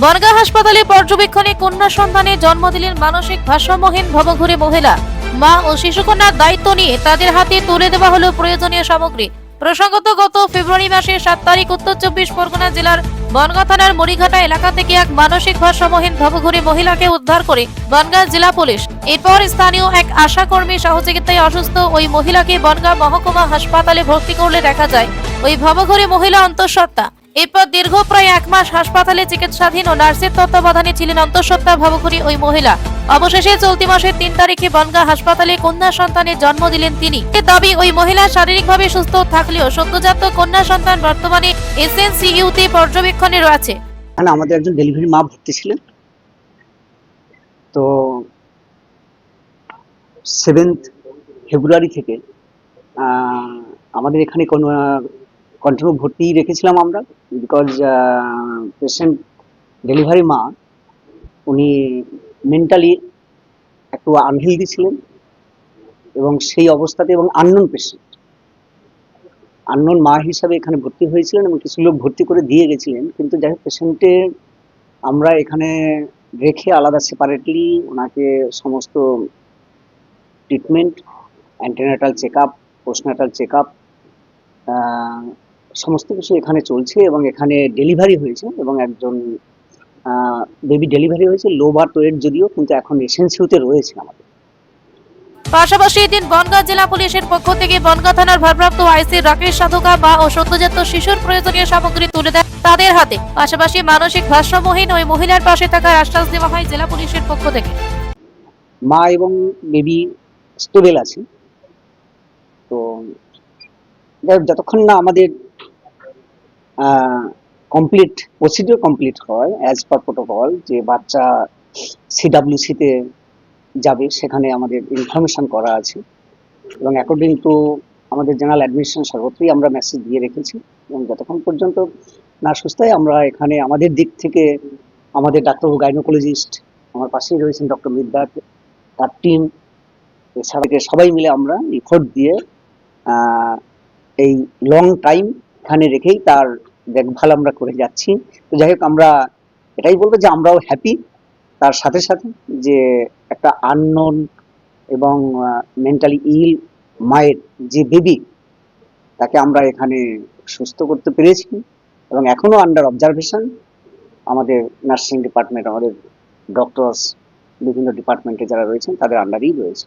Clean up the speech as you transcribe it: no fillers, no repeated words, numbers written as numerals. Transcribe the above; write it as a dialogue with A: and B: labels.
A: বনগাঁ হাসপাতালে পর্যবেক্ষণে কন্যা সন্তানের জন্ম দিলেন মানসিক ভারসাম্যহীন ভবঘুরে মহিলা। মা ও শিশুকন্যার দায়িত্ব নিয়ে তাদের হাতে তুলে দেওয়া হলো প্রয়োজনীয় সামগ্রী। প্রসঙ্গত গত ফেব্রুয়ারি মাসের 7 তারিখ উত্তর 24 পরগনা জেলার বনগাঁ থানার মরিঘাটা এলাকা থেকে এক মানসিক ভারসাম্যহীন ভবঘুরে মহিলাকে উদ্ধার করে বনগাঁ জেলা পুলিশ। এরপর স্থানীয় এক আশাকর্মী সহযোগিতায় অসুস্থ ওই মহিলাকে বনগাঁ মহকুমা হাসপাতালে ভর্তি করলে দেখা যায় ওই ভবঘুরে মহিলা অন্তঃসত্ত্বা। এরপর দীর্ঘ প্রায় 1 মাস হাসপাতালে চিকিৎসাধীন ও নার্সের তত্ত্বাবধানে ছিলেন অন্তঃসত্ত্বা ভবঘুরে ওই মহিলা। অবশেষে চলতি মাসের 3 তারিখে বনগাঁ হাসপাতালে কন্যা সন্তানের জন্ম দিলেন তিনি। দাবি ওই মহিলা শারীরিকভাবে সুস্থ থাকলেও সদ্যজাত কন্যা সন্তান বর্তমানে এসএনসিইউতে পর্যবেক্ষণে রয়েছে।
B: আমাদের একজন ডেলিভারি মা ভর্তি ছিলেন, তো 7 ফেব্রুয়ারি থেকে আমাদের এখানে কন্টিনিউ ভর্তি রেখেছিলাম আমরা, বিকজ পেশেন্ট ডেলিভারি মা উনি মেন্টালি একটু আনহেলদি ছিলেন এবং সেই অবস্থাতে এবং আননোন মা হিসাবে এখানে ভর্তি হয়েছিলেন এবং কিছু লোক ভর্তি করে দিয়ে গেছিলেন। কিন্তু যাই হোক, পেশেন্টের আমরা এখানে রেখে আলাদা সেপারেটলি ওনাকে সমস্ত treatment, antenatal check up, postnatal check up সমস্ত কিছু এখানে চলছে এবং এখানে ডেলিভারি হয়েছে এবং একজন বেবি ডেলিভারি হয়েছে, লো বার্থ ওয়েট যদিও, কিন্তু এখন এসএনসিইউতে রয়েছে আমাদের।
A: পাশাপাশি এদিন বনগাঁ জেলা পুলিশের পক্ষ থেকে বনগাঁ থানার ভারপ্রাপ্ত আইসি রাকেশ সাধুকা মা ও সদ্যজাত শিশুর প্রয়োজনীয় সামগ্রী তুলে দেয় তাদের হাতে। পাশাপাশি মানসিক ভারসাম্যহীন ওই মহিলার পাশে থাকার আশ্বাস দেওয়া হয় জেলা পুলিশের পক্ষ থেকে।
B: মা এবং বেবি স্টেবল আছে, তো যতক্ষণ না আমাদের কমপ্লিট প্রসিডিওর কমপ্লিট হয় অ্যাজ পার প্রোটোকল, যে বাচ্চা সিডাব্লিউসিতে যাবে সেখানে আমাদের ইনফরমেশন করা আছে এবং অ্যাকর্ডিং টু আমাদের জেনারেল অ্যাডমিনিস্ট্রেশন সর্বত্রই আমরা মেসেজ দিয়ে রেখেছি এবং যতক্ষণ পর্যন্ত না সুস্থ হয় আমরা এখানে আমাদের দিক থেকে আমাদের ডাক্তারবাবু, গাইনোকোলজিস্ট আমার পাশেই রয়েছেন ডক্টর মিদ্দার, তার টিম, এছাড়া সবাই মিলে আমরা এফোর্ট দিয়ে এই লং টাইম এখানে রেখেই তার দেখভাল আমরা করে যাচ্ছি। তো যাই হোক, আমরা এটাই বলবো যে আমরাও হ্যাপি, তার সাথে সাথে যে একটা আননোন এবং মেন্টালি ইল মায়ের যে বেবি, তাকে আমরা এখানে সুস্থ করতে পেরেছি এবং এখনো আন্ডার অবজারভেশন আমাদের নার্সিং ডিপার্টমেন্ট, আমাদের ডক্টরস, বিভিন্ন ডিপার্টমেন্টে যারা রয়েছেন তাদের আন্ডারেই রয়েছে।